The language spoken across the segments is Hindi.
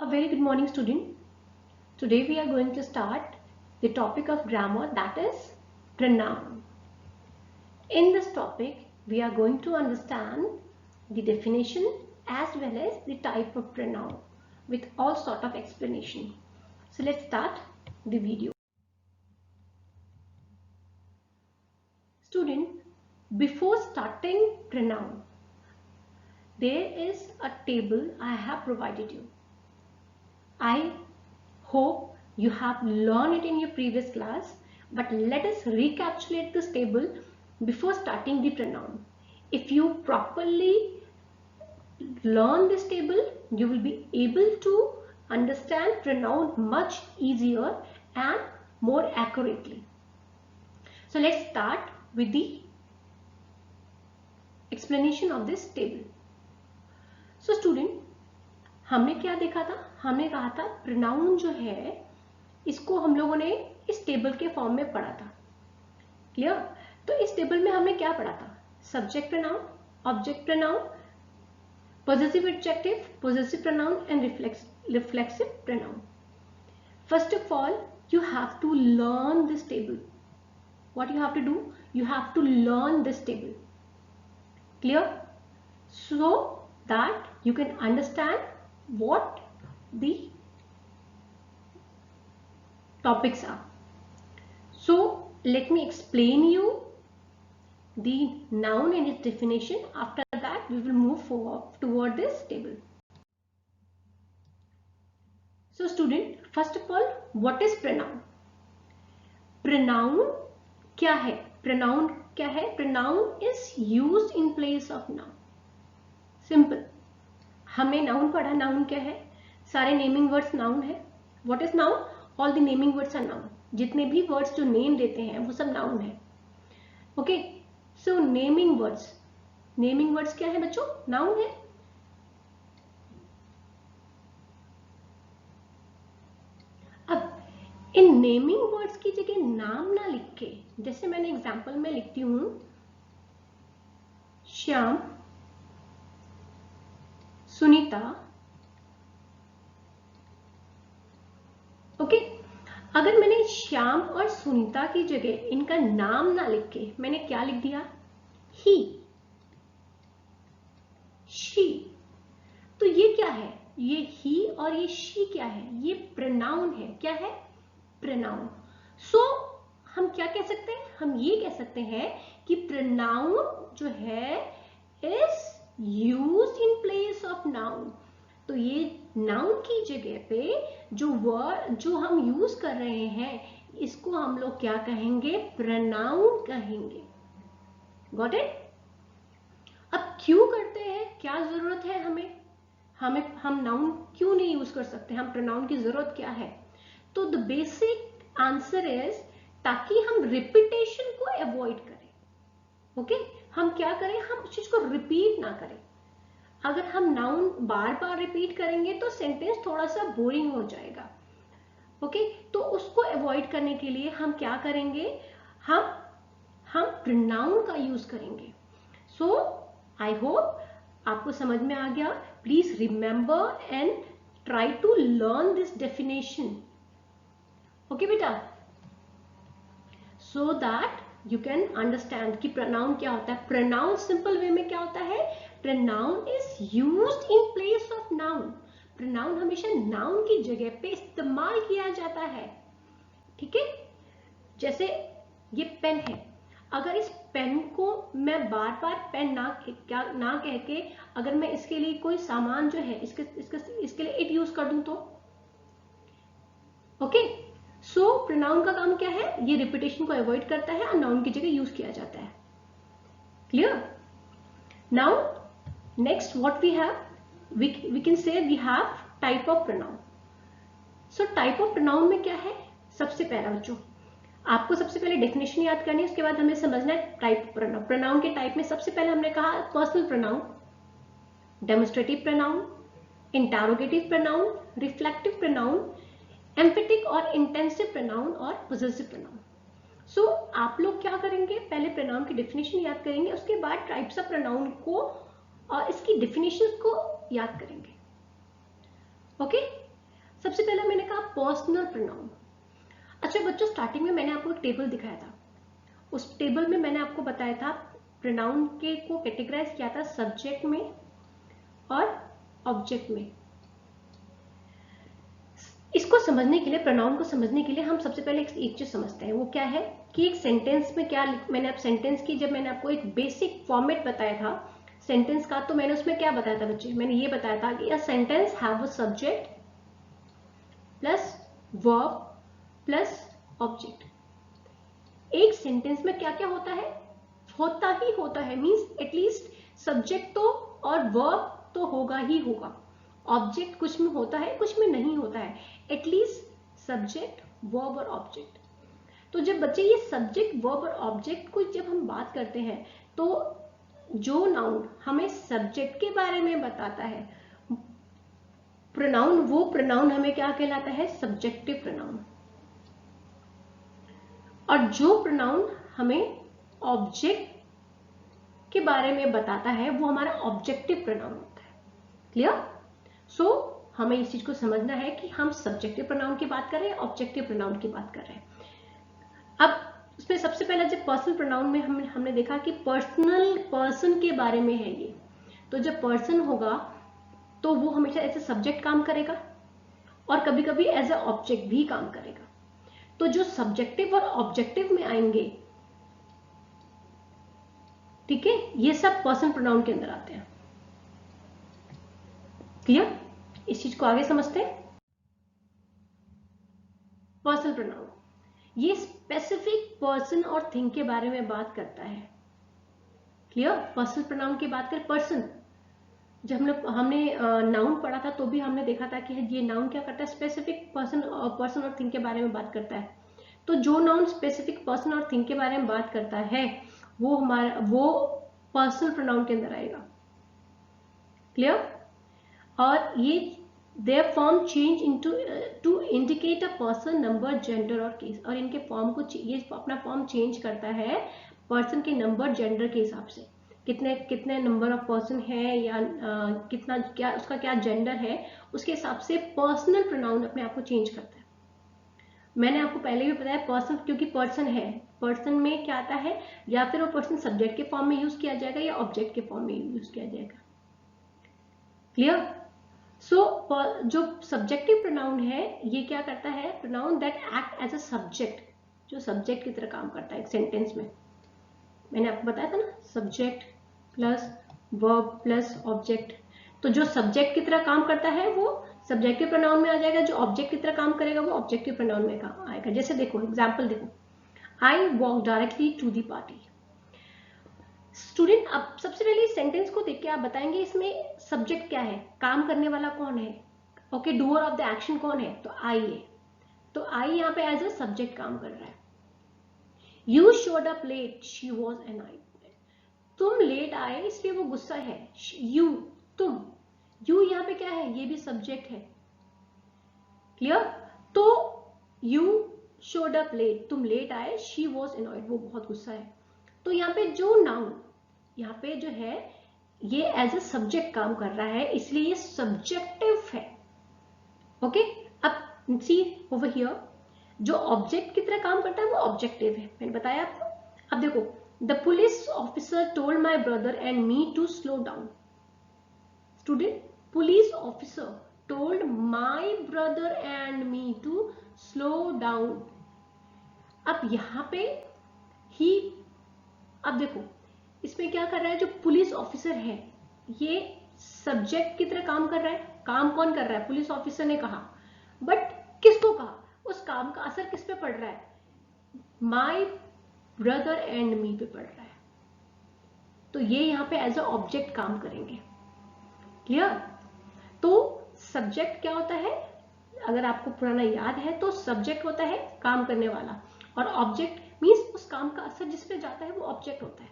A very good morning, student. Today we are going to start the topic of grammar, that is pronoun. In this topic we are going to understand the definition as well as the type of pronoun with all sort of explanation. So let's start the video. Student, before starting pronoun, there is a table I have provided you. I hope you have learned it in your previous class, but let us recapitulate this table before starting the pronoun. If you properly learn this table, you will be able to understand pronoun much easier and more accurately. So let's start with the explanation of this table. So student, हमने क्या देखा था? हमने कहा था प्रोनाउन जो है इसको हम लोगों ने इस टेबल के फॉर्म में पढ़ा था. क्लियर? तो इस टेबल में हमने क्या पढ़ा था? Subject pronoun, object pronoun, possessive adjective, possessive pronoun and reflexive pronoun. First of all, you have to learn this table. What you have to do? You have to learn this table. Clear? So that you can understand what the topics are. So let me explain you the noun and its definition. After that we will move forward toward this table. So student, first of all, what is pronoun? Pronoun क्या है? Pronoun क्या है? Pronoun is used in place of noun. Simple. हमने noun पढ़ा. Noun क्या है? सारे naming words noun है. What is noun? All the naming words are noun. जितने भी words जो name देते हैं वो सब noun है. Okay. So naming words. Naming words क्या है बच्चों? Noun है. अब इन नेमिंग वर्ड्स की जगह नाम ना लिख के, जैसे मैंने एग्जांपल में लिखती हूं श्याम, सुनीता. ओके. अगर मैंने श्याम और सुनीता की जगह इनका नाम ना लिख के मैंने क्या लिख दिया? ही, शी. तो ये क्या है? ये ही और ये शी क्या है? ये प्रोनाउन है. क्या है? प्रोनाउन. सो हम क्या कह सकते हैं? हम ये कह सकते हैं कि प्रोनाउन जो है is used in place of noun. तो ये नाउन की जगह पे जो वर्ड जो हम यूज कर रहे हैं इसको हम लोग क्या कहेंगे? प्रोनाउन कहेंगे. Got it? अब क्यों करते हैं? क्या जरूरत है हमें? हम नाउन क्यों नहीं यूज कर सकते? हम प्रोनाउन की जरूरत क्या है? तो द बेसिक आंसर इज ताकि हम रिपीटेशन को अवॉइड करें. ओके. हम क्या करें? हम उस चीज को रिपीट ना करें. अगर हम नाउन बार बार रिपीट करेंगे तो सेंटेंस थोड़ा सा बोरिंग हो जाएगा. ओके. तो उसको अवॉइड करने के लिए हम क्या करेंगे? हम प्रोनाउन का यूज करेंगे. सो आई होप आपको समझ में आ गया. Please remember and try to learn this definition. Okay बेटा, so that you can understand कि प्रोनाउन क्या होता है. प्रोनाउन सिंपल वे में क्या होता है? Pronoun is used in place of noun. Pronoun हमेशा नाउन की जगह पे इस्तेमाल किया जाता है. ठीक है. जैसे ये पेन है. अगर इस पेन को मैं बार बार पेन ना कह के अगर मैं इसके लिए कोई सामान जो है इसके लिए इट यूज कर दूं तो ओके. सो प्रोनाउन का काम क्या है? ये रिपीटेशन को अवॉइड करता है और नाउन की जगह यूज किया जाता है. Clear? Now next what we have, we can say we have type of pronoun. So type of pronoun में क्या है? सबसे पहला बच्चों आपको सबसे पहले डेफिनेशन याद करनी है. उसके बाद हमें समझना है टाइप प्रोनाउन. प्रोनाउन के टाइप में सबसे पहले हमने कहा personal pronoun, demonstrative pronoun, interrogative pronoun, reflective pronoun, emphatic और इंटेंसिव प्रोनाउन और पोजेसिव प्रोनाउन. सो आप लोग क्या करेंगे? पहले प्रोनाउन की डेफिनेशन याद करेंगे, उसके बाद टाइप्स ऑफ प्रोनाउन को और इसकी डेफिनेशन को याद करेंगे. ओके. सबसे पहला मैंने कहा पर्सनल प्रोनाउन। अच्छा बच्चों, स्टार्टिंग में मैंने आपको एक टेबल दिखाया था, उस टेबल में मैंने आपको बताया था प्रोनाउन के को कैटेगराइज किया था सब्जेक्ट में और ऑब्जेक्ट में। इसको समझने के लिए, प्रोनाउन को समझने के लिए हम सबसे पहले एक चीज समझते हैं, वो क्या है कि एक सेंटेंस में क्या मैंने आप सेंटेंस की, जब मैंने आपको एक बेसिक फॉर्मेट बताया था सेंटेंस का, तो मैंने उसमें क्या बताया था बच्चे, मैंने ये बताया था कि a sentence have a subject plus verb plus object. एक सेंटेंस में क्या क्या होता है, मींस एटलीस्ट सब्जेक्ट तो और वर्ब तो होगा ही होगा। ऑब्जेक्ट कुछ में होता है, कुछ में नहीं होता है, एटलीस्ट सब्जेक्ट, वर्ब और ऑब्जेक्ट। तो जब बच्चे ये सब्जेक्ट, वर्ब और ऑब्जेक्ट को जब हम बात करते हैं, तो जो नाउन हमें सब्जेक्ट के बारे में बताता है, प्रोनाउन, वो प्रोनाउन हमें क्या कहलाता है, सब्जेक्टिव प्रोनाउन। और जो प्रोनाउन हमें ऑब्जेक्ट के बारे में बताता है, वो हमारा ऑब्जेक्टिव प्रोनाउन होता है। क्लियर? सो हमें इस चीज को समझना है कि हम सब्जेक्टिव प्रोनाउन की बात कर रहे हैं, ऑब्जेक्टिव प्रोनाउन की बात कर रहे हैं। अब उसमें सबसे पहला जब पर्सनल प्रोनाउन में हमने देखा कि पर्सनल, पर्सन के बारे में है ये, तो जब पर्सन होगा तो वो हमेशा एज ए सब्जेक्ट काम करेगा और कभी कभी एज ए ऑब्जेक्ट भी काम करेगा। तो जो सब्जेक्टिव और ऑब्जेक्टिव में आएंगे, ठीक है, ये सब पर्सनल प्रोनाउन के अंदर आते हैं। क्लियर? इस चीज को आगे समझते हैं। पर्सनल प्रोनाउन ये स्पेसिफिक पर्सन और थिंग के बारे में बात करता है। क्लियर? पर्सनल प्रोनाउन की बात करें, पर्सन, जब हमने नाउन पढ़ा था तो भी हमने देखा था कि ये नाउन क्या करता है, स्पेसिफिक पर्सन और थिंग के बारे में बात करता है। तो जो नाउन स्पेसिफिक पर्सन और थिंग के बारे में बात करता है, वो पर्सनल प्रोनाउन के अंदर आएगा। क्लियर? और ये their form change into to indicate a person, number, gender और केस, और इनके फॉर्म को, ये अपना फॉर्म चेंज करता है पर्सन के नंबर, जेंडर के हिसाब से, कितने नंबर ऑफ पर्सन है या कितना, क्या उसका क्या जेंडर है, उसके हिसाब से पर्सनल प्रोनाउन अपने आप को चेंज करता है। मैंने आपको पहले भी बताया पर्सन, क्योंकि पर्सन है, पर्सन में क्या आता है, या फिर वो पर्सन सब्जेक्ट के फॉर्म में यूज किया जाएगा या ऑब्जेक्ट के फॉर्म में यूज किया जाएगा। क्लियर? जो सब्जेक्टिव प्रोनाउन है, ये क्या करता है, pronoun that act as a subject, जो सब्जेक्ट की तरह काम करता है एक सेंटेंस में। मैंने आपको बताया था ना, subject plus verb plus object. तो जो सब्जेक्ट की तरह काम करता है वो सब्जेक्टिव प्रोनाउन में आ जाएगा, जो ऑब्जेक्ट की तरह काम करेगा वो ऑब्जेक्टिव प्रोनाउन में आएगा। जैसे देखो एग्जाम्पल देखो, I walk directly to the party. Student, अब सबसे पहले इस सेंटेंस को देख के आप बताएंगे इसमें सब्जेक्ट क्या है, काम करने वाला कौन है, okay, doer of the action कौन है, तो आई है। तो आई यहाँ पे एज अ सब्जेक्ट काम कर रहा है। You showed up late, she was annoyed. तुम लेट आए इसलिए वो गुस्सा है। यू, तुम, यू यहाँ पे क्या है, ये भी सब्जेक्ट है। क्लियर? तो यू शोड अप लेट, तुम लेट आए, शी वॉज एनॉयड, वो बहुत गुस्सा है। तो यहाँ पे जो नाउन, यहाँ पे जो है ये एज ए सब्जेक्ट काम कर रहा है, इसलिए ये सब्जेक्टिव है। ओके, अब सी ओवर हियर, जो ऑब्जेक्ट की तरह काम करता है वो ऑब्जेक्टिव है, मैंने बताया आपको। अब देखो, the police officer told my brother and me to slow down. Student, police officer told my brother and me to slow down. अब यहां पे ही, अब देखो इसमें क्या कर रहा है, जो पुलिस ऑफिसर है ये सब्जेक्ट की तरह काम कर रहा है। काम कौन कर रहा है, पुलिस ऑफिसर ने कहा, बट किसको कहा, उस काम का असर किस पे पड़ रहा है, माई ब्रदर एंड मी पे पड़ रहा है। तो ये यहां पे एज अ ऑब्जेक्ट काम करेंगे। क्लियर? तो सब्जेक्ट क्या होता है, अगर आपको पुराना याद है तो सब्जेक्ट होता है काम करने वाला, और ऑब्जेक्ट मींस उस काम का असर जिस पे जाता है वो ऑब्जेक्ट होता है।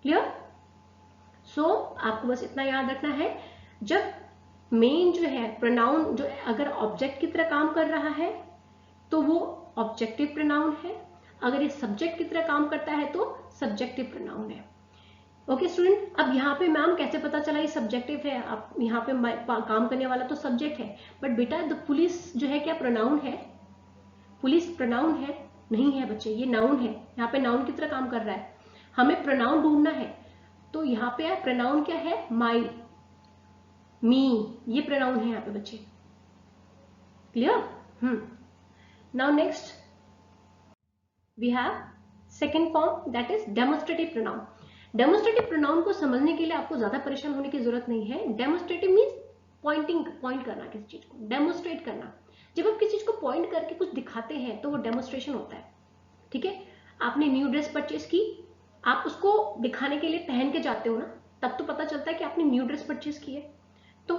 क्लियर? सो आपको बस इतना याद रखना है, जब मेन जो है प्रोनाउन जो अगर ऑब्जेक्ट की तरह काम कर रहा है तो वो ऑब्जेक्टिव प्रोनाउन है, अगर ये सब्जेक्ट की तरह काम करता है तो सब्जेक्टिव प्रोनाउन है। ओके स्टूडेंट, अब यहाँ पे मैम कैसे पता चला ये सब्जेक्टिव है, आप यहाँ पे काम करने वाला तो सब्जेक्ट है, बट बेटा द पुलिस जो है क्या प्रोनाउन है? पुलिस प्रोनाउन है? नहीं है बच्चे, ये नाउन है। यहाँ पे नाउन की तरह काम कर रहा है, हमें प्रोनाउन ढूंढना है। तो यहाँ पे प्रोनाउन क्या है? माई, मी, ये प्रोनाउन है यहाँ पे बच्चे। Clear? Now next we have second form, that is demonstrative pronoun. Demonstrative pronoun को समझने के लिए आपको ज्यादा परेशान होने की जरूरत नहीं है। डेमोस्ट्रेटिव मीन्स पॉइंट करना किसी चीज को, डेमोस्ट्रेट करना। जब आप किसी चीज को पॉइंट करके कुछ दिखाते हैं तो वो डेमोस्ट्रेशन होता है। ठीक है, आपने न्यू ड्रेस परचेज की, आप उसको दिखाने के लिए पहन के जाते हो ना, तब तो पता चलता है कि आपने न्यू ड्रेस परचेज की है। तो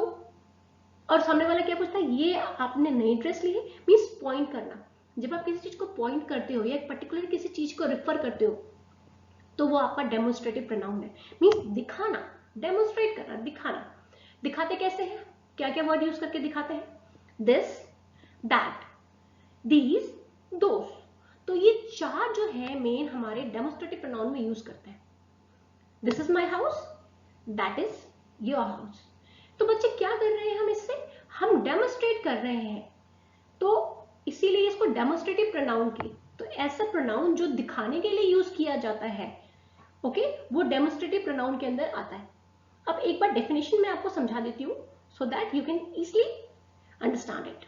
और सामने वाला क्या पूछता है, ये आपने नई ड्रेस ली है, मीन्स पॉइंट करना। जब आप किसी चीज को पॉइंट करते हो या एक पर्टिकुलर किसी चीज को रेफर करते हो तो वो आपका डेमोस्ट्रेटिव प्रोनाउन है। मीन्स दिखाना, डेमोस्ट्रेट करना, दिखाना। दिखाते कैसे हैं? क्या क्या वर्ड यूज करके दिखाते हैं? दिस, दैट, दीज, दोस। तो ये चार जो है मेन हमारे डेमोस्ट्रेटिव प्रोनाउन में यूज करते हैं। This is my house, that is your house. तो बच्चे क्या कर रहे हैं हम इससे? हम डेमोस्ट्रेट कर रहे हैं, तो इसीलिए इसको डेमोस्ट्रेटिव प्रोनाउन की। तो ऐसा प्रोनाउन जो दिखाने के लिए यूज किया जाता है, ओके, वो डेमोस्ट्रेटिव प्रोनाउन के अंदर आता है। अब एक बार डेफिनेशन मैं आपको समझा देती हूँ सो that you can easily understand it.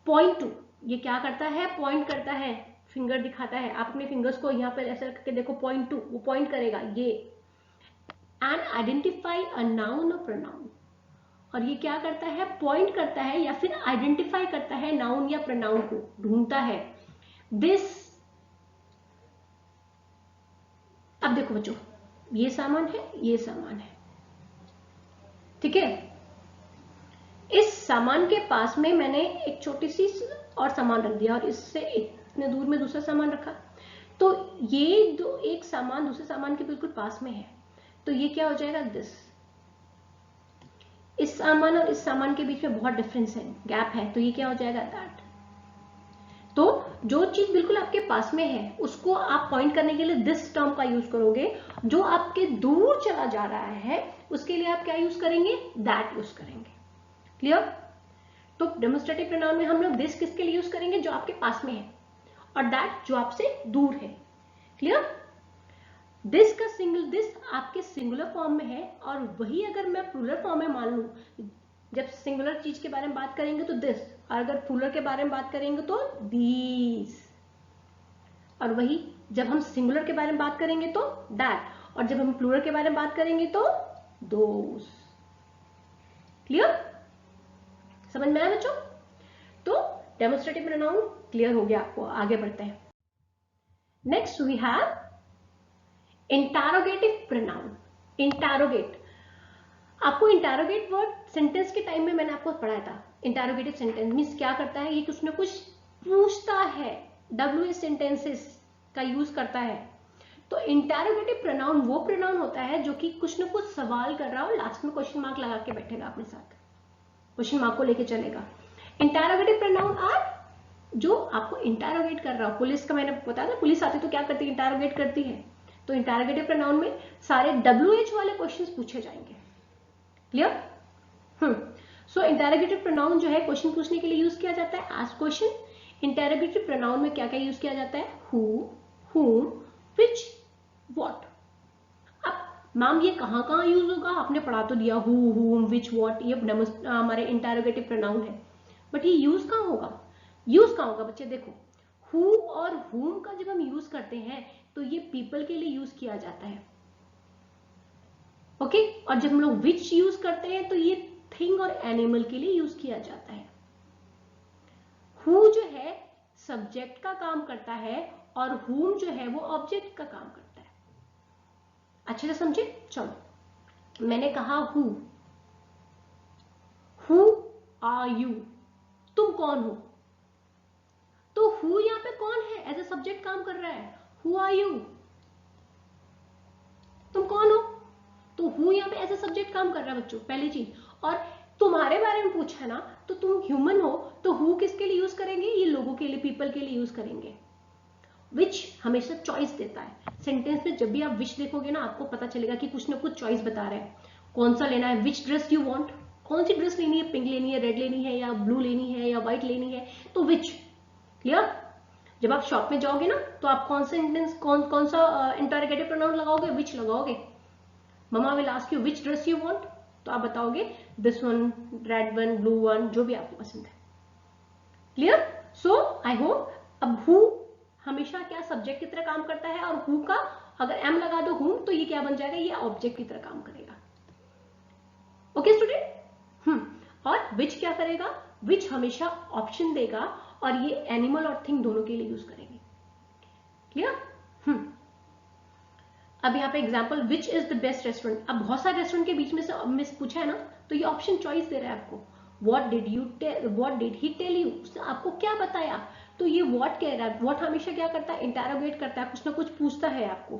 Point two, ये क्या करता है? पॉइंट करता है, फिंगर दिखाता है। आप अपने फिंगर्स को यहाँ पर ऐसे करके देखो, पॉइंट टू, वो पॉइंट करेगा ये। एंड आइडेंटिफाई अ नाउन और प्रोनाउन। और ये क्या करता है? पॉइंट करता है या फिर आइडेंटिफाई करता है नाउन या प्रोनाउन को, ढूंढता है। दिस, अब देखो बच्चों, ये सामान है, ये सामान है, ठीक है। इस सामान के पास में मैंने एक छोटी सी और सामान रख दिया और इससे इतने दूर में दूसरा सामान रखा, तो ये दो, एक सामान दूसरे सामान के बिल्कुल पास में है, तो ये क्या हो जाएगा? दिस। इस सामान और इस सामान के बीच में बहुत डिफरेंस है, गैप है, तो ये क्या हो जाएगा? दैट। तो जो चीज बिल्कुल आपके पास में है उसको आप पॉइंट करने के लिए दिस टर्म का यूज करोगे। जो आपके दूर चला जा रहा है उसके लिए आप क्या यूज करेंगे? दैट यूज करेंगे। क्लियर? तो डेमोस्ट्रेटिव प्रोनाउन में हम लोग दिस किसके लिए यूज करेंगे? जो आपके पास में है, और दैट जो आपसे दूर है। क्लियर? दिस का दिस आपके सिंगुलर फॉर्म में है, और वही अगर मैं प्लूरल फॉर्म में मान लूं, जब सिंगुलर चीज के बारे में बात करेंगे तो दिस, और अगर प्लूरल के बारे में बात करेंगे तो दीज, और वही जब हम सिंगुलर के बारे में बात करेंगे तो दैट, और जब हम प्लूरल के बारे में बात करेंगे तो दोस। क्लियर? समझ में आया बच्चों? तो डेमोस्ट्रेटिव प्रोनाउन क्लियर हो गया आपको। आगे बढ़ते हैं। Next we have interrogative pronoun. Interrogate, आपको इंटरोगेट वर्ड सेंटेंस के टाइम में मैंने आपको पढ़ाया था। इंटरोगेटिव सेंटेंस मीन्स क्या करता है? ये कुछ ना कुछ पूछता है, WH सेंटेंसेस का यूज करता है। तो इंटरोगेटिव प्रोनाउन वो प्रोनाउन होता है जो कि कुछ ना कुछ सवाल कर रहा हो, लास्ट में क्वेश्चन मार्क लगा के बैठेगा अपने साथ, क्वेश्चन मार्क को लेके चलेगा। इंटरोगेटिव प्रोनाउन आर जो आपको इंटरोगेट कर रहा हो। पुलिस का मैंने बताया था, पुलिस आती तो क्या करती है? इंटरोगेट करती है। तो इंटरोगेटिव प्रोनाउन में सारे WH वाले क्वेश्चंस पूछे जाएंगे। क्लियर? सो इंटरोगेटिव प्रोनाउन जो है क्वेश्चन पूछने के लिए यूज किया जाता है, आस्क क्वेश्चन। इंटरोगेटिव प्रोनाउन में क्या क्या यूज किया जाता है? Who, whom, which, what। अब मैम ये कहाँ कहाँ यूज होगा? आपने पढ़ा तो दिया, हु, whom, which, what, ये हमारे इंटरोगेटिव प्रोनाउन है, बट ये यूज कहाँ होगा? यूज कहाँ होगा बच्चे? देखो, हु और whom का जब हम यूज करते हैं तो ये पीपल के लिए यूज किया जाता है, ओके। और जब हम लोग विच यूज करते हैं तो ये थिंग और एनिमल के लिए यूज किया जाता है। हु जो है सब्जेक्ट का काम करता है और whom जो है वो ऑब्जेक्ट का काम करता है। अच्छे से समझे? चलो, मैंने कहा हु आर यू, तुम कौन हो? तो हु यहां पे कौन है? एज ए सब्जेक्ट काम कर रहा है। हु आर यू, तुम कौन हो? तो हु यहाँ पे एज ए सब्जेक्ट काम कर रहा है बच्चों, पहली चीज। और तुम्हारे बारे में पूछा ना, तो तुम ह्यूमन हो, तो हु किसके लिए यूज करेंगे? ये लोगों के लिए, पीपल के लिए यूज करेंगे। विच हमेशा चॉइस देता है। सेंटेंस में जब भी आप विच देखोगे ना, आपको पता चलेगा कि कुछ ना कुछ चॉइस बता रहे हैं, कौन सा लेना है, विच ड्रेस यू वांट, कौन सी ड्रेस लेनी है, पिंक लेनी है, रेड लेनी है, या ब्लू लेनी है, या व्हाइट लेनी है, तो विच। क्लियर? जब आप शॉप में जाओगे ना, तो आप कौन सेंटेंस कौन सा इंटरोगेटिव प्रोनाउन लगाओगे, विच लगाओगे। Mama will ask you which dress you want, तो आप बताओगे this one, red one, blue one, जो भी आपको पसंद है। क्लियर? सो आई होप अब हु हमेशा क्या सब्जेक्ट की तरह काम करता है, और हु का अगर एम लगा दो हुम, तो ये क्या बन जाएगा, ये ऑब्जेक्ट की तरह काम करेगा। Okay student. और विच क्या करेगा, विच हमेशा ऑप्शन देगा, और ये एनिमल और थिंग दोनों के लिए यूज करेंगे। क्लियर? अब यहाँ पे example, which is the best restaurant. अब बहुत सारे रेस्टोरेंट के बीच में से मिस पूछा है ना, तो ये ऑप्शन चॉइस दे रहा है आपको। What did he tell you, उसने आपको क्या बताया, तो ये व्हाट कह रहा है। व्हाट हमेशा क्या करता है, इंटरोगेट करता है, कुछ ना कुछ पूछता है आपको।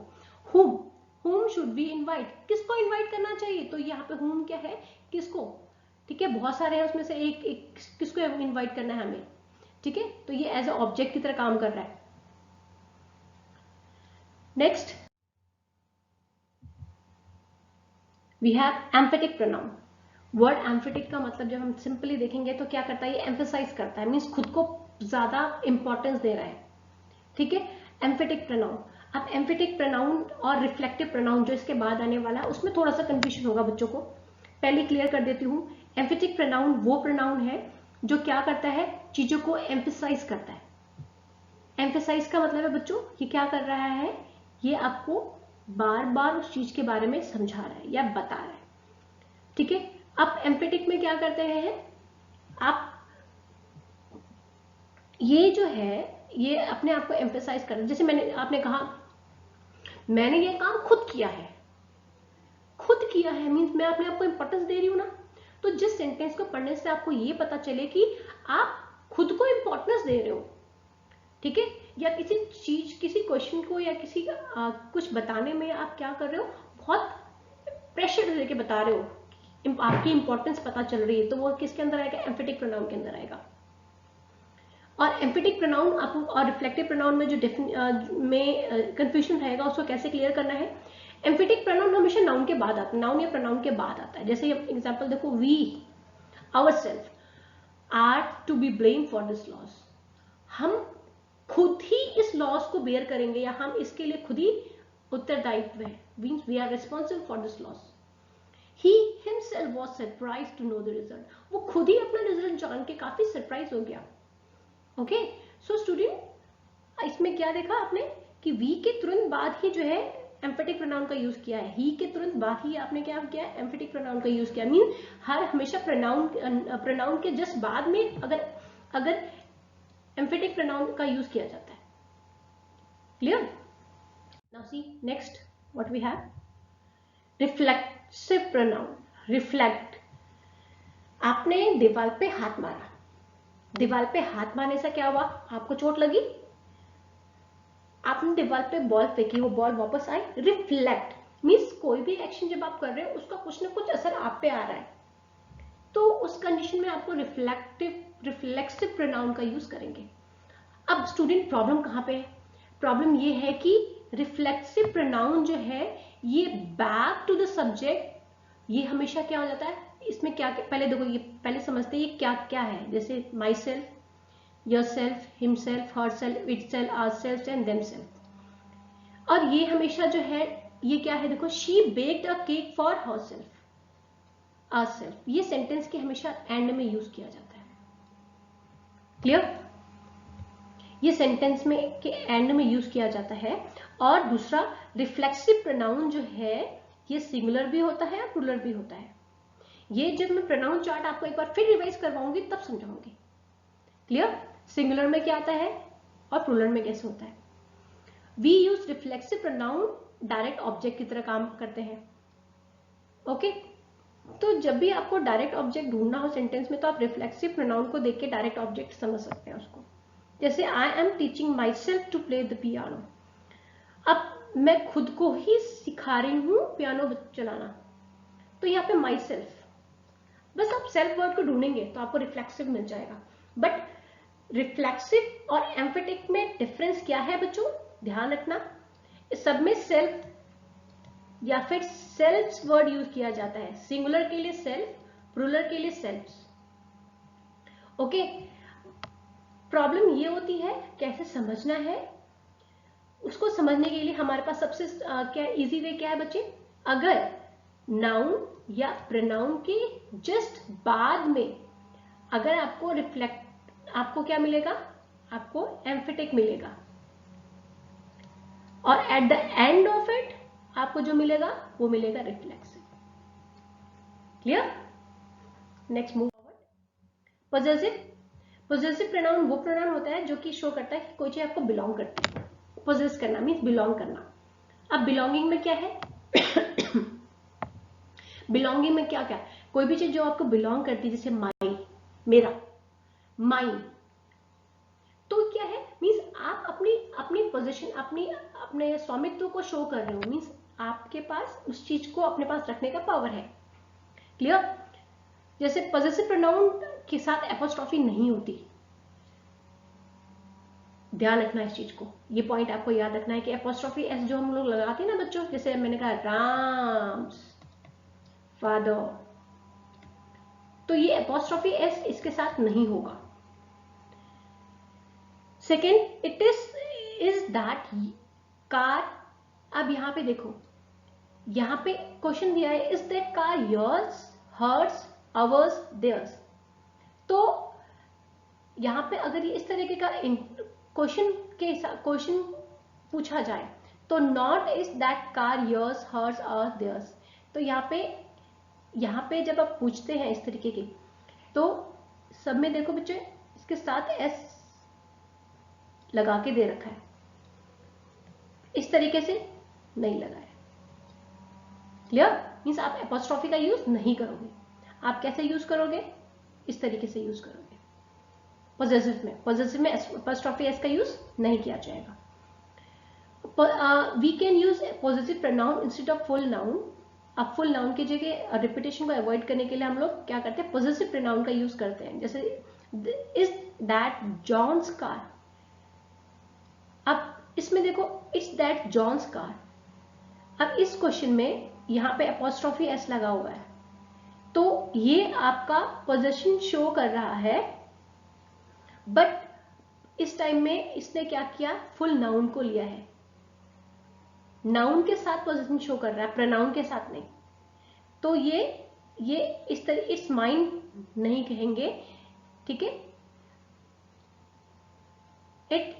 whom should we invite, किसको इन्वाइट करना चाहिए, तो यहाँ पे whom क्या है, किसको। ठीक है, बहुत सारे हैं उसमें से एक किसको इन्वाइट करना है हमें। ठीक है, तो ये एज ए ऑब्जेक्ट की तरह काम कर रहा है। Next we have emphatic pronoun. Word emphatic का मतलब जब हम सिंपली देखेंगे तो क्या करता है, ये एम्फेसाइज करता है, मीन्स खुद को ज्यादा इंपॉर्टेंस दे रहा है। ठीक है, एम्फेटिक प्रोनाउन। अब एम्फेटिक प्रोनाउन और रिफ्लेक्टिव प्रोनाउन जो इसके बाद आने वाला है, उसमें थोड़ा सा कंफ्यूजन होगा बच्चों को, पहले क्लियर कर देती हूँ। एम्फेटिक प्रोनाउन वो प्रोनाउन है जो क्या करता है, चीजों को एम्फेसाइज करता है। एम्फेसाइज का मतलब है बच्चों, ये क्या कर रहा है, ये आपको बार बार उस चीज के बारे में समझा रहा है या बता रहा है। ठीक है, अब एम्फेटिक में क्या करते हैं आप, ये जो है ये अपने आप को एम्फेसाइज कर, जैसे आपने कहा मैंने ये काम खुद किया है। खुद किया है मीन्स मैं अपने आप को इंपॉर्टेंस दे रही हूं ना। तो जिस सेंटेंस को पढ़ने से आपको ये पता चले कि आप खुद को इंपॉर्टेंस दे रहे हो, ठीक है, या किसी चीज, किसी क्वेश्चन को या किसी कुछ बताने में आप क्या कर रहे हो, बहुत प्रेशर लेके बता रहे हो, आपकी इंपॉर्टेंस पता चल रही है, तो वो किसके अंदर आएगा, एम्फेटिक प्रोनाउन के अंदर आएगा। और एम्फेटिक प्रोनाउन आपको और रिफ्लेक्टिव प्रोनाउन में जो कंफ्यूजन रहेगा उसको कैसे क्लियर करना है। एम्फेटिक प्रोनाउन हमेशा नाउन के बाद आता है, नाउन या प्रोनाउन के बाद आता है। जैसे एग्जांपल देखो, we ourself are to be blame for this loss, हम खुद ही इस लॉस को बेयर करेंगे, या हम इसके लिए खुद ही उत्तरदायित्व है, means we are responsible for this loss. He himself was surprised to know the result, वो खुद ही अपना रिजल्ट जान के काफी सरप्राइज हो गया। ओके, सो स्टूडेंट इसमें क्या देखा आपने कि वी के तुरंत बाद ही जो है एम्फेटिक प्रोनाउन का यूज किया है, ही के तुरंत बाद ही आपने क्या किया, एम्फेटिक प्रोनाउन का यूज किया। मीन हर हमेशा प्रोनाउन के जस्ट बाद में अगर एम्फेटिक प्रोनाउन का यूज किया जाता है। Clear? Now see next what we have, reflexive pronoun. Reflect, आपने दीवार पे हाथ मारा, दीवार पे हाथ मारने से क्या हुआ, आपको चोट लगी, आपने दीवार पे बॉल फेंकी, वो बॉल वापस आई। रिफ्लेक्ट मीन्स कोई भी एक्शन जब आप कर रहे हो उसका कुछ ना कुछ असर आप पे आ रहा है, तो उस कंडीशन में आपको रिफ्लेक्सिव प्रोनाउन का यूज करेंगे। अब स्टूडेंट प्रॉब्लम कहां पे है, प्रॉब्लम ये है कि रिफ्लेक्सिव प्रोनाउन जो है ये बैक टू द सब्जेक्ट, ये हमेशा क्या हो जाता है, इसमें क्या पहले देखो, ये पहले समझते हैं ये क्या क्या है। जैसे myself, yourself, himself, herself, itself, ourself and themself. और ये हमेशा जो है ये क्या है, देखो, she baked a cake for herself, ourself, ये सेंटेंस के हमेशा एंड में यूज किया जाता है। क्लियर? ये सेंटेंस में के एंड में यूज किया जाता है। और दूसरा, रिफ्लेक्सिव प्रोनाउन जो है ये सिंगुलर भी होता है और प्लूरल भी होता है। ये जब मैं प्रोनाउन चार्ट आपको एक बार फिर रिवाइज करवाऊंगी तब समझाऊंगी। क्लियर? सिंगुलर में क्या आता है और प्लूरल में कैसे होता है। We use reflexive pronoun direct object की तरह काम करते हैं। ओके, तो जब भी आपको डायरेक्ट ऑब्जेक्ट ढूंढना हो सेंटेंस में, तो आप रिफ्लेक्सिव प्रोनाउन को देख के डायरेक्ट ऑब्जेक्ट समझ सकते हैं उसको। जैसे I am teaching myself to play the piano, अब मैं खुद को ही सिखा रही हूं पियानो चलाना, तो यहाँ पे माई सेल्फ, बस आप सेल्फ वर्ड को ढूंढेंगे तो आपको रिफ्लेक्सिव मिल जाएगा। बट रिफ्लेक्सिव और एम्फेटिक में डिफरेंस क्या है बच्चों, ध्यान रखना। इस सब में सेल्फ या फिर सेल्फ्स वर्ड यूज किया जाता है। सिंगुलर के लिए सेल्फ, प्लूरल के लिए सेल्फ्स। ओके, प्रॉब्लम ये होती है कैसे समझना है, उसको समझने के लिए हमारे पास सबसे क्या इजी वे क्या है बच्चे, अगर नाउन या प्रोनाउन के जस्ट बाद में अगर आपको आपको क्या मिलेगा, आपको एम्फेटिक मिलेगा, और at the end of it आपको जो मिलेगा वो मिलेगा reflexive. Clear? Next move forward. Possessive. Possessive pronoun वो प्रोनाउन होता है जो कि शो करता है कि कोई चीज आपको बिलोंग करती है। पॉजेस करना मीन्स बिलोंग करना। अब बिलोंगिंग में क्या है बिलोंगिंग में क्या क्या, कोई भी चीज जो आपको बिलोंग करती है, जैसे माई, मेरा, माइन, तो क्या है मीन्स आप अपनी अपनी पोजीशन, अपने स्वामित्व को शो कर रहे हो, मीन्स आपके पास उस चीज को अपने पास रखने का पावर है। क्लियर? जैसे पॉजेसिव प्रोनाउन के साथ एपोस्ट्रोफी नहीं होती, ध्यान रखना इस चीज को, ये पॉइंट आपको याद रखना है कि एपोस्ट्रोफी एस जो हम लोग लगाते हैं ना बच्चों, जैसे मैंने कहा राम्स फादर, तो ये एपोस्ट्रोफी एस इसके साथ नहीं होगा। Second, it is that car. अब यहां पे देखो, यहां पे क्वेश्चन दिया है, is that car yours, hers, ours, theirs. तो यहां पे अगर ये इस तरीके का क्वेश्चन पूछा जाए तो not is that car yours, hers, ours, theirs. तो यहां पे जब आप पूछते हैं इस तरीके की, तो सब में देखो बच्चे इसके साथ एस लगा के दे रखा है, इस तरीके से नहीं लगाया। क्लियर? मीन्स आप एपोस्ट्रोफी का यूज नहीं करोगे। आप कैसे यूज करोगे, इस तरीके से यूज करोगे। पॉजेसिव में एपोस्ट्रोफी एस का यूज नहीं किया जाएगा। We can use possessive pronoun instead of full noun. अब फुल नाउन की जगह रिपीटेशन को अवॉइड करने के लिए हम लोग क्या करते हैं, पॉजेसिव प्रोनाउन का यूज करते हैं। जैसे इज दैट जॉन्स कार। अब इसमें देखो, इट्स दैट जॉन्स कार। अब इस क्वेश्चन में यहां पे एपोस्ट्रोफी एस लगा हुआ है, तो ये आपका पोजीशन शो कर रहा है, बट इस टाइम में इसने क्या किया, फुल नाउन को लिया है। नाउन के साथ पोजीशन शो कर रहा है, प्रोनाउन के साथ नहीं। तो ये इस तरह इट्स माइन नहीं कहेंगे, ठीक है, इट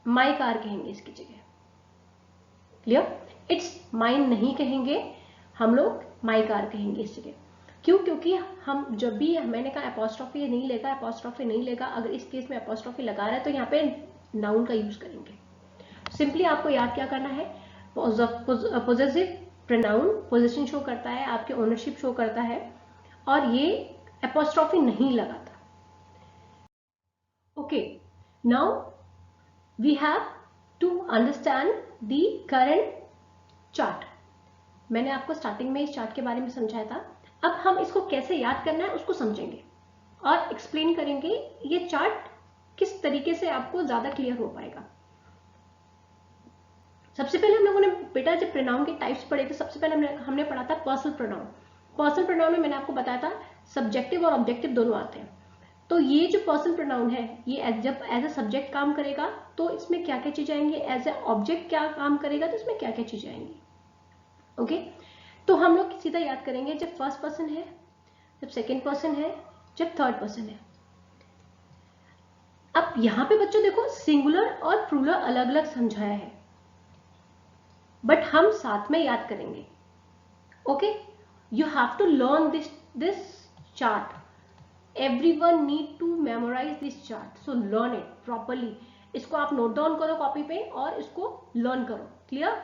माई कार कहेंगे इसकी जगह। क्लियर? इट्स माइन नहीं कहेंगे हम लोग, माई कार कहेंगे इस जगह। क्यों? क्योंकि हम जब भी, मैंने कहा एपोस्ट्रोफी नहीं लेगा, एपोस्ट्रोफी नहीं लेगा, अगर इस केस में एपोस्ट्रोफी लगा रहा है तो यहाँ पे नाउन का यूज करेंगे। सिंपली आपको याद क्या करना है, पॉजेसिव प्रोनाउन पोजीशन शो करता है, आपके ओनरशिप शो करता है, और ये एपोस्ट्रोफी नहीं लगाता। Okay, now we have to understand the current chart. मैंने आपको स्टार्टिंग में इस चार्ट के बारे में समझाया था। अब हम इसको कैसे याद करना है उसको समझेंगे और एक्सप्लेन करेंगे ये चार्ट किस तरीके से आपको ज्यादा क्लियर हो पाएगा। सबसे पहले हम लोगों ने बेटा जब प्रोनाउन के टाइप्स पढ़े थे, सबसे पहले हमने पढ़ा था पर्सनल प्रोनाउन। पर्सनल प्रोनाउन में मैंने आपको बताया था सब्जेक्टिव और ऑब्जेक्टिव दोनों आते हैं। तो ये जो पर्सनल प्रोनाउन है, ये जब एज ए सब्जेक्ट काम करेगा तो इसमें क्या क्या चीजें आएंगी, एज ए ऑब्जेक्ट क्या काम करेगा तो इसमें क्या क्या चीजें आएंगी। ओके, तो हम लोग सीधा याद करेंगे जब फर्स्ट पर्सन है, जब सेकेंड पर्सन है, जब थर्ड पर्सन है। अब यहां पे बच्चों देखो, सिंगुलर और प्लूरल अलग अलग समझाया है, बट हम साथ में याद करेंगे। Okay, you have to learn this chart. Everyone need to memorise this chart, so learn it properly. इसको आप नोट डाउन करो कॉपी पे और इसको लर्न करो। Clear?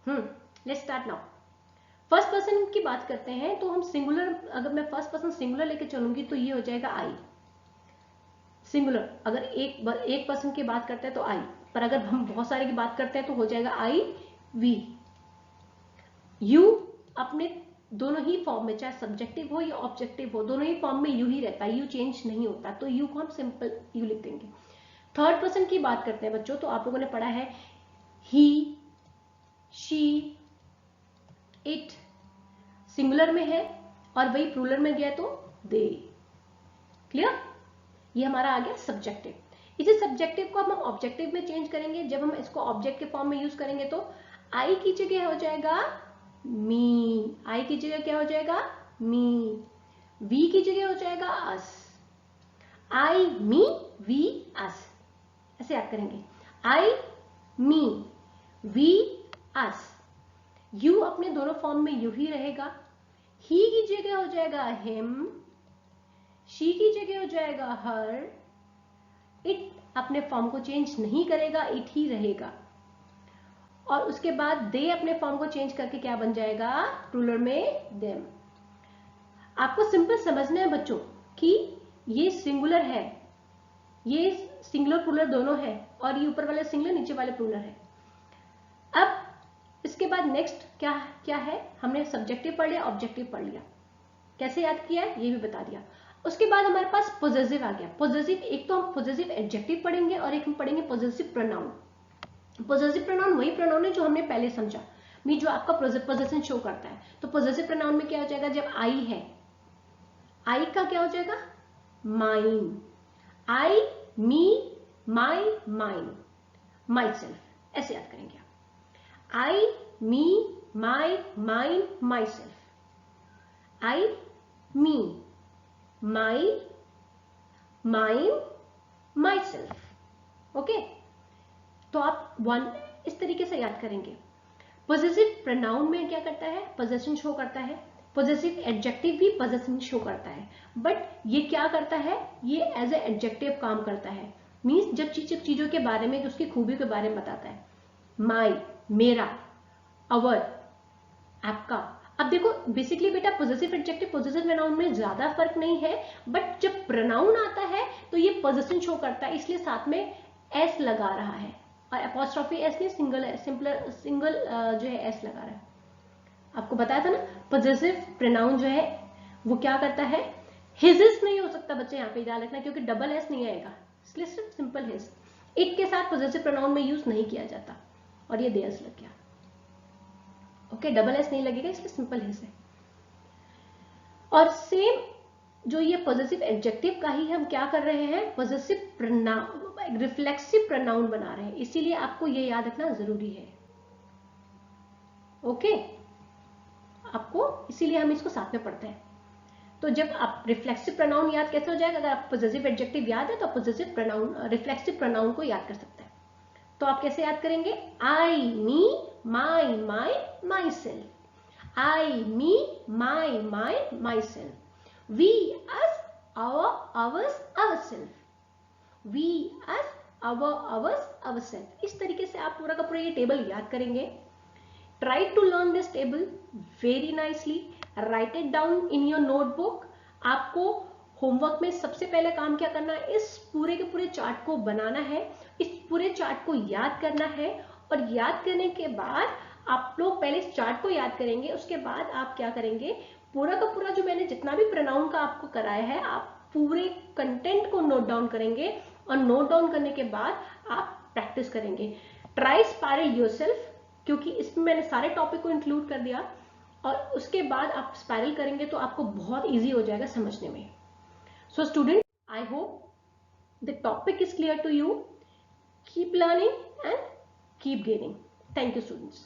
Let's start now. First person की बात करते हैं तो हम सिंगुलर, अगर मैं फर्स्ट पर्सन सिंगुलर लेके चलूंगी तो ये हो जाएगा आई। सिंगुलर अगर एक पर्सन की बात करते हैं तो आई, पर अगर हम बहुत सारे की बात करते हैं तो हो जाएगा आई वी। यू अपने दोनों ही फॉर्म में, चाहे सब्जेक्टिव हो या ऑब्जेक्टिव हो, दोनों ही फॉर्म में यू ही रहता है, यू चेंज नहीं होता, तो यू को हम सिंपल यू लिख देंगे। थर्ड पर्सन की बात करते हैं बच्चों, तो आप लोगों ने पढ़ा है ही, शी, इट सिंगुलर में है और वही प्लूरल में गया तो दे। क्लियर? ये हमारा आ गया सब्जेक्टिव। इसी सब्जेक्टिव को हम ऑब्जेक्टिव में चेंज करेंगे। जब हम इसको ऑब्जेक्ट के फॉर्म में यूज करेंगे तो आई की जगह हो जाएगा मी, आई की जगह क्या हो जाएगा मी, वी की जगह हो जाएगा अस, आई मी वी अस, ऐसे याद करेंगे, I me we us. You अपने दोनों फॉर्म में यू ही रहेगा, ही की जगह हो जाएगा हिम, शी की जगह हो जाएगा हर, इट अपने फॉर्म को चेंज नहीं करेगा, इट ही रहेगा, और उसके बाद दे अपने फॉर्म को चेंज करके क्या बन जाएगा प्लूरल में देम। आपको सिंपल समझना है बच्चों कि ये सिंगुलर है, ये सिंगुलर प्लूरल दोनों है, और ये ऊपर वाले सिंगुलर नीचे वाले प्लूरल है। अब इसके बाद नेक्स्ट क्या है, हमने सब्जेक्टिव पढ़ लिया, ऑब्जेक्टिव पढ़ लिया, कैसे याद किया है ये भी बता दिया। उसके बाद हमारे पास पोजेसिव आ गया। पोजेसिव, एक तो हम पोजेसिव एडजेक्टिव पढ़ेंगे और एक हम पढ़ेंगे पोजेसिव प्रोनाउन। पोजेसिव प्रोनाउन वही प्रोनाउन है जो हमने पहले समझा, मीन जो आपका पोजेशन शो करता है। तो पोजेसिव प्रोनाउन में क्या हो जाएगा, जब आई है, आई का क्या हो जाएगा mine, I me my mine myself, ऐसे याद करेंगे आप। I me my mine myself, I me my mine myself. Okay, तो आप वन इस तरीके से याद करेंगे। पोजेसिव प्रोनाउन में क्या करता है, पोजेशन शो करता है। पोजेसिव एडजेक्टिव भी पोजेशन शो करता है, बट ये क्या करता है, ये एज ए एडजेक्टिव काम करता है। मीन्स जब चीजों के बारे में, उसकी खूबी के बारे में बताता है। माई मेरा, अवर आपका। अब देखो बेसिकली बेटा पोजेसिव एडजेक्टिव पोजेसिव प्रोनाउन में ज्यादा फर्क नहीं है, बट जब प्रोनाउन आता है तो ये पोजेशन शो करता है, इसलिए साथ में एस लगा रहा है, और एपोस्ट्रोफी एस नहीं, सिंगल जो है एस लगा रहा है। आपको बताया था ना, पोजेसिव प्रोनाउन जो है वो क्या करता है, हिज नहीं हो सकता बच्चे, यहाँ पे ध्यान रखना, क्योंकि डबल एस नहीं आएगा, इसलिए सिर्फ सिंपल हिज। इट के साथ पोजेसिव प्रोनाउन में यूज नहीं किया जाता, और ये देयर्स लग गया। ओके, डबल एस नहीं लगेगा, इसलिए सिंपल हिज है। और सेम जो ये पॉजिटिव एडजेक्टिव का ही हम क्या कर रहे हैं, पॉजिटिव प्रोनाउन, रिफ्लेक्सिव प्रोनाउन बना रहे हैं, इसीलिए आपको ये याद रखना जरूरी है। ओके, आपको इसीलिए हम इसको साथ में पढ़ते हैं। तो जब आप रिफ्लेक्सिव प्रोनाउन याद कैसे हो जाएगा, अगर आप पॉजिटिव एडजेक्टिव याद है तो पॉजिटिव प्रोनाउन, रिफ्लेक्सिव प्रोनाउन को याद कर सकते हैं। तो आप कैसे याद करेंगे, I me my my myself, I me my my myself, we us our ours ourself, we us our ours ourself। इस तरीके से आप पूरा का पूरा ये टेबल याद करेंगे। Try to learn this table very nicely, write it down in your notebook। आपको होमवर्क में सबसे पहले काम क्या करना है, इस पूरे के पूरे चार्ट को बनाना है, इस पूरे चार्ट को याद करना है, और याद करने के बाद आप लोग पहले इस चार्ट को याद करेंगे, उसके बाद आप क्या करेंगे, पूरा का पूरा जो मैंने जितना भी प्रोनाउन का आपको कराया है, आप पूरे कंटेंट को नोट डाउन करेंगे, और नोट डाउन करने के बाद आप प्रैक्टिस करेंगे। ट्राई स्पाइरल योरसेल्फ, क्योंकि इसमें मैंने सारे टॉपिक को इंक्लूड कर दिया, और उसके बाद आप स्पाइरल करेंगे तो आपको बहुत इजी हो जाएगा समझने में। So student, I hope the topic is clear to you. Keep learning and keep gaining. Thank you students.